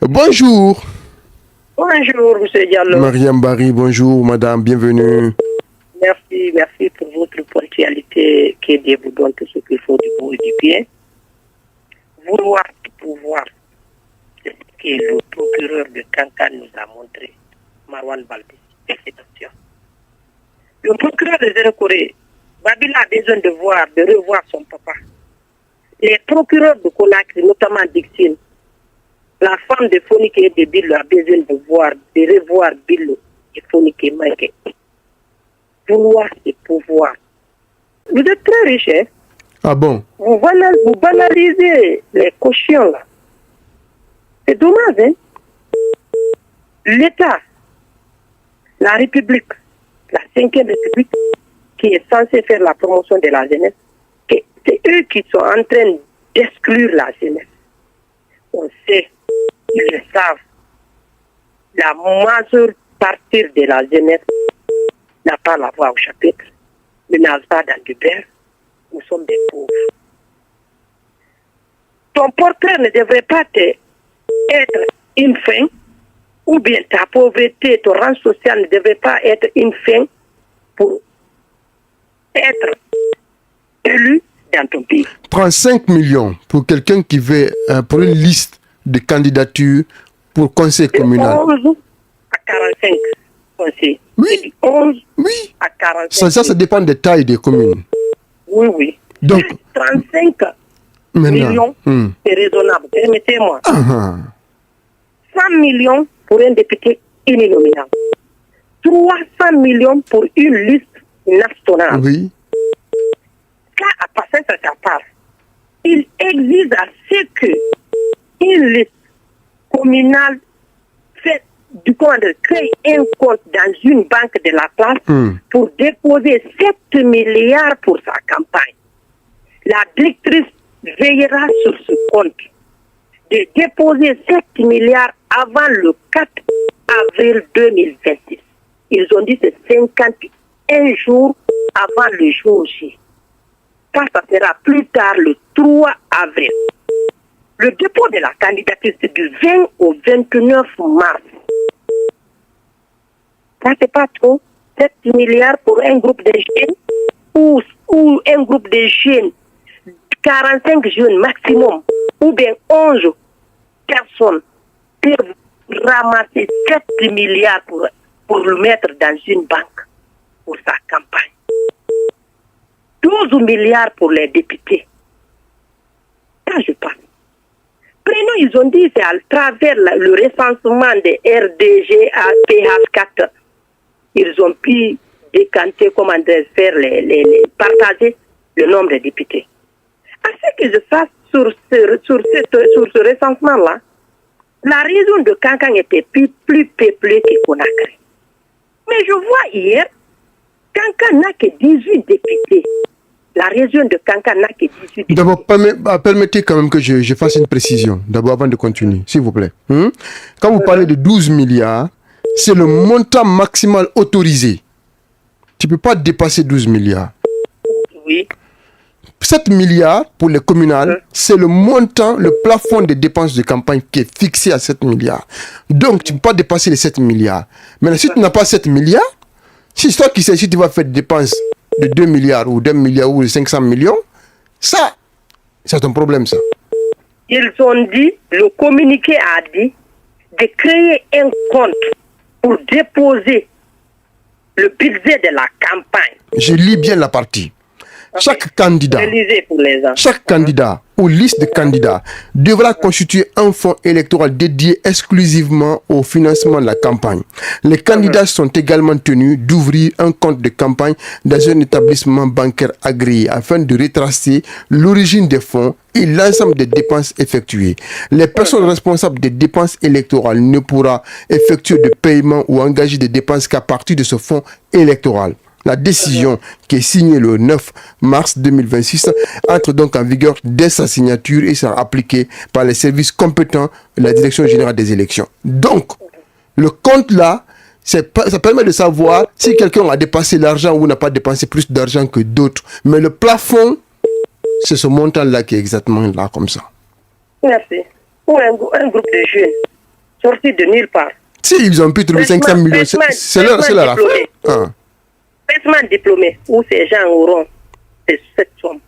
Bonjour. Bonjour, M. Diallo. Mariam Barry, bonjour, madame, bienvenue. Merci pour votre ponctualité qui vous donne tout ce qu'il faut du beau et du bien. Vouloir pouvoir, c'est ce que le procureur de Kankan nous a montré, Marwan Baldé. Félicitations. Le procureur de Zéro-Corée, Babila a besoin de revoir son papa. Les procureurs de Conakry, notamment Dixine, la femme de Fonike et de Billo a besoin de revoir Billo et Fonike Mike. Vouloir et pouvoir. Vous êtes très riche, hein? Ah bon? Vous banalisez les cautions, là. C'est dommage, hein? L'État, la République, la 5e République, qui est censée faire la promotion de la jeunesse, c'est eux qui sont en train d'exclure la jeunesse. On sait, ils le savent. La majeure partie de la jeunesse n'a pas la voix au chapitre, ne nage pas dans du beurre. Nous sommes des pauvres. Ton portrait ne devrait pas être une fin, ou bien ta pauvreté, ton rang social ne devrait pas être une fin pour être élu dans ton pays. 35 millions pour quelqu'un qui veut pour une liste de candidatures pour conseil communal. 11 à 45 conseils. Oui. 11 Oui. à 45. Ça dépend des tailles des communes. Oui. Donc, 35 millions, c'est raisonnable. Permettez-moi. 100 millions pour un député uninominal. 300 millions pour une liste nationale. Oui. Cas à passer sur sa part, il existe à ce que une liste communale fait du compte, crée un compte dans une banque de la place pour déposer 7 milliards pour sa campagne. La directrice veillera sur ce compte de déposer 7 milliards avant le 4 avril 2026. Ils ont dit que c'est 51 jours avant le jour J. Ça sera plus tard le 3 avril. Le dépôt de la candidature, c'est du 20 au 29 mars. Ça, c'est pas trop. 7 milliards pour un groupe de jeunes ou un groupe de jeunes, 45 jeunes maximum, ou bien 11 personnes peuvent ramasser 7 milliards pour le mettre dans une banque pour sa campagne. 12 milliards pour les députés. Ça, je parle. Prenons, ils ont dit, c'est à travers le recensement des RDG à PH4. Ils ont pu décanter, comment faire partager le nombre de députés. À ce que je fasse sur ce recensement-là, la région de Kankan était plus peuplée que Conakry. Mais je vois hier, Kankan n'a que 18 députés. La région de Kankan n'a que 18 députés. D'abord, permettez quand même que je fasse une précision, d'abord avant de continuer, s'il vous plaît. Quand vous parlez de 12 milliards, c'est le montant maximal autorisé. Tu ne peux pas dépasser 12 milliards. Oui. 7 milliards pour les communales, c'est le montant, le plafond des dépenses de campagne qui est fixé à 7 milliards. Donc, tu ne peux pas dépasser les 7 milliards. Mais si tu n'as pas 7 milliards, si toi qui sais si tu vas faire des dépenses de 2 milliards ou d'1 milliard ou de 500 millions, ça, c'est un problème, ça. Ils ont dit, le communiqué a dit, de créer un compte pour déposer le budget de la campagne. Je lis bien la partie. Chaque candidat ou liste de candidats devra constituer un fonds électoral dédié exclusivement au financement de la campagne. Les candidats sont également tenus d'ouvrir un compte de campagne dans un établissement bancaire agréé afin de retracer l'origine des fonds et l'ensemble des dépenses effectuées. Les personnes responsables des dépenses électorales ne pourront effectuer de paiement ou engager des dépenses qu'à partir de ce fonds électoral. La décision qui est signée le 9 mars 2026 entre donc en vigueur dès sa signature et sera appliquée par les services compétents de la Direction générale des élections. Donc, le compte là, ça permet de savoir si quelqu'un a dépassé l'argent ou n'a pas dépensé plus d'argent que d'autres. Mais le plafond, c'est ce montant-là qui est exactement là comme ça. Merci. Pour un groupe de jeunes, sorti de nulle part. Si ils ont pu trouver 500 millions, c'est leur affaire. Ah. Fraîchement diplômés, où ces gens auront cette somme.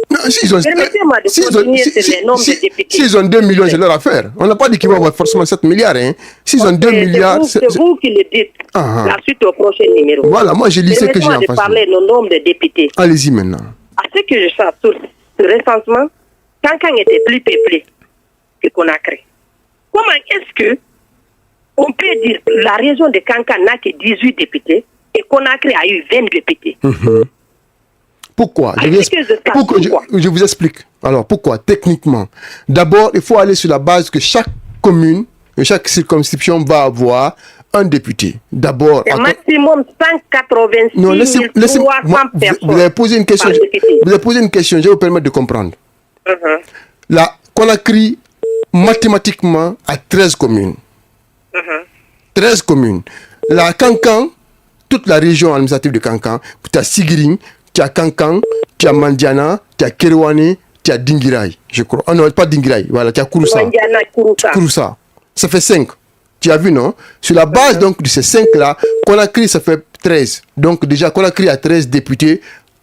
Non, Permettez-moi de continuer sur les nombres de députés. S'ils ont 2 millions, c'est leur affaire. On n'a pas dit qu'ils vont avoir forcément 7 milliards. Hein. S'ils ont 2 milliards... C'est vous qui le dites. La suite au prochain numéro. Voilà, moi je lis ce que j'ai en face. Permettez-moi de parler du nombre de députés. Allez-y maintenant. À ce que je sache, sur ce recensement, Kankan était plus peuplé que Conakry. Comment est-ce que on peut dire que la région de Kankan n'a que 18 députés et Conakry a eu 20 députés? Pourquoi je vous explique. Alors, pourquoi? Techniquement. D'abord, il faut aller sur la base que chaque commune, chaque circonscription va avoir un député. D'abord... C'est maximum 186 300 personnes. Vous avez posé une question. Vous avez posé une question, je vais vous permettre de comprendre. La Conakry, mathématiquement, a 13 communes. 13 communes. La Kankan, toute la région administrative de Kankan, tu as Sigiring, tu as Kankan, tu as Mandiana, tu as Kerouane, tu as Dingirai, je crois. Ah non, pas Dingirai, voilà, tu as Kouroussa. Kouroussa. Ça fait 5. Tu as vu, non? Sur la base donc de ces 5-là, Conakry, ça fait 13. Donc déjà, Conakry a 13 députés.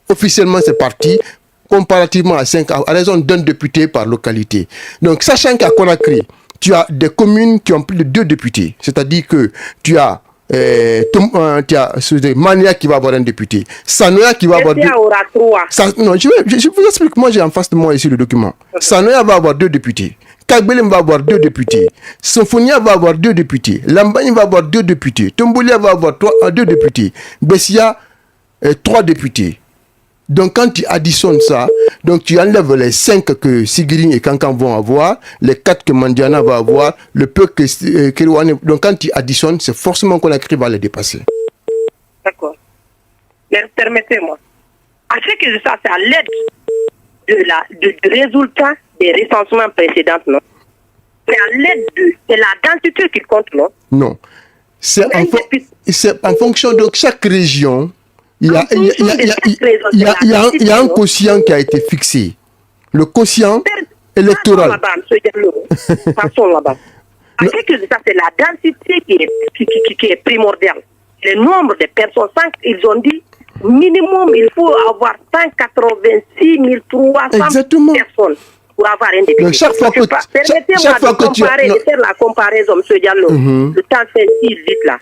Officiellement, c'est parti. Comparativement à 5, à raison d'un député par localité. Donc, sachant qu'à Conakry, tu as des communes qui ont plus de 2 députés. C'est-à-dire que tu as Mania qui va avoir un député. Sanoya qui va avoir 2. Non, je vous explique. Moi, j'ai en face de moi ici le document. Sanoya va avoir 2 députés. Kagbelem va avoir 2 députés. Sofonia va avoir 2 députés. Lambagne va avoir 2 députés. Tomboulia va avoir 2 députés. Bessia, 3 députés. Donc, quand tu additionnes ça, donc tu enlèves les 5 que Sigiring et Kankan vont avoir, les 4 que Mandiana va avoir, le peu que Kerouane. Donc, quand tu additionnes, c'est forcément Conakry va les dépasser. D'accord. Mais permettez-moi. À ce que je sache, c'est à l'aide du résultat des recensements précédents, non? C'est à l'aide de la densité qui compte, non? Non. C'est en fonction de chaque région. Il y a un quotient qui a été fixé. Le quotient électoral. Passons là-bas. À ce que ça, c'est la densité qui est primordiale. Le nombre de personnes, ils ont dit, minimum, il faut avoir 186 300 personnes pour avoir un député. Donc, chaque fois que permettez-moi de faire la comparaison, M. Diallo. Le temps fait si vite là.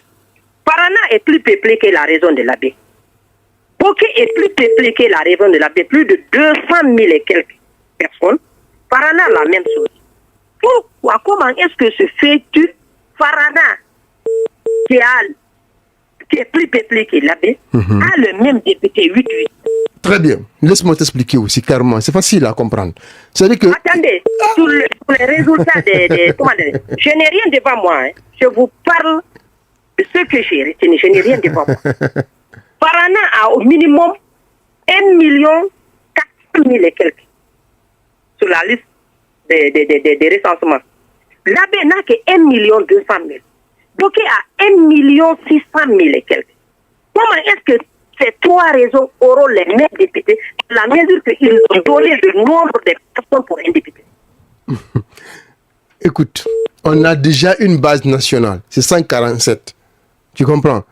Parana est plus peuplé que la région de la baie. Boké est plus peuplé que la région de la baie, plus de 200 000 et quelques personnes. Parana, la même chose. Pourquoi? Comment est-ce que ce fait-tu, Parana, qui est plus peuplé que la baie, a le même député 8-8? Très bien. Laisse-moi t'expliquer aussi clairement. C'est facile à comprendre. C'est-à-dire que... Attendez, sur les résultats comment dire, je n'ai rien devant moi. Hein. Je vous parle de ce que j'ai retenu. Je n'ai rien devant moi. Parana a au minimum 1 400 000 et quelques sur la liste des recensements. L'abbé n'a que 1 200 000. Boké a 1 600 000 et quelques. Comment est-ce que ces 3 régions auront les mêmes députés à la mesure qu'ils ont donné le nombre de personnes pour un député? Écoute, on a déjà une base nationale, c'est 147. Tu comprends?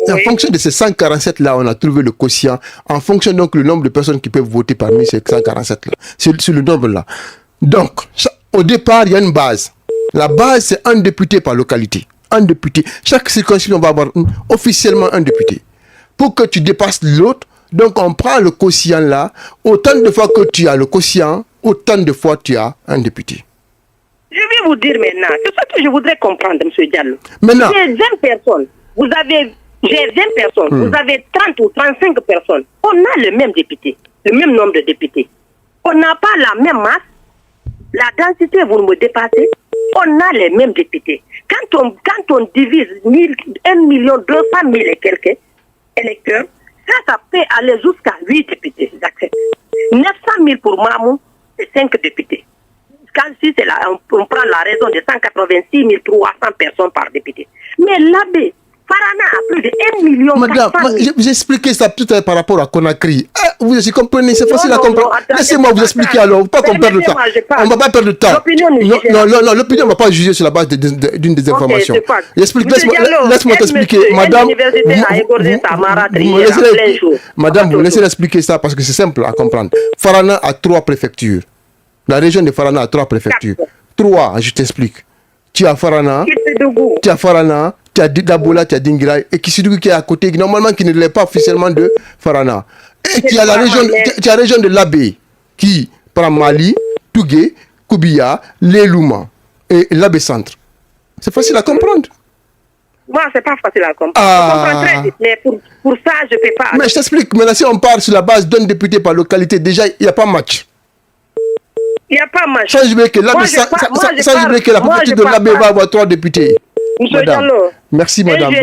En fonction de ces 147-là, on a trouvé le quotient. En fonction donc le nombre de personnes qui peuvent voter parmi ces 147-là. C'est le nombre-là. Donc, au départ, il y a une base. La base, c'est un député par localité. Un député. Chaque circonscription va avoir officiellement un député. Pour que tu dépasses l'autre, donc on prend le quotient-là. Autant de fois que tu as le quotient, autant de fois tu as un député. Je vais vous dire maintenant, c'est ça que je voudrais comprendre, M. Diallo. Maintenant, j'ai 20 personnes. J'ai 20 personnes, vous avez 30 ou 35 personnes. On a le même député, le même nombre de députés. On n'a pas la même masse. La densité, vous me dépassez. On a les mêmes députés. Quand on divise 1 200 000 et quelques électeurs, ça peut aller jusqu'à 8 députés, j'accepte. 900 000 pour Mamou, c'est 5 députés. Quand si on prend la raison de 186 300 personnes par député. Mais l'abbé, Farana a plus de 1 million. Madame, j'ai expliqué ça tout à l'heure par rapport à Conakry. Vous comprenez, c'est facile à comprendre. Laissez-moi vous expliquer alors, pas qu'on perde le temps. On ne va pas perdre le temps. Non, l'opinion ne va pas juger sur la base d'une des informations. Laisse-moi t'expliquer. Madame, vous laissez l'expliquer ça parce que c'est simple à comprendre. Farana a 3 préfectures. La région de Farana a 3 préfectures. 3, je t'explique. Tu as Farana, tu as Dabola, tu as Dingira, et Kissidougou qui est à côté, normalement qui ne l'est pas officiellement de Farana. Et tu as la région de l'Abbé, qui prend Mali, Tougué, Koubia, Lelouma et l'Abbé Centre. C'est facile à comprendre. Moi, c'est pas facile à comprendre. Je comprends très vite, mais pour ça, je ne peux pas. Mais je t'explique, maintenant si on part sur la base d'un député par localité, déjà, il n'y a pas match. Il n'y a pas match. Sans oublier que la préfecture de l'Abbé va avoir 3 députés. Monsieur Diallo. Merci, madame.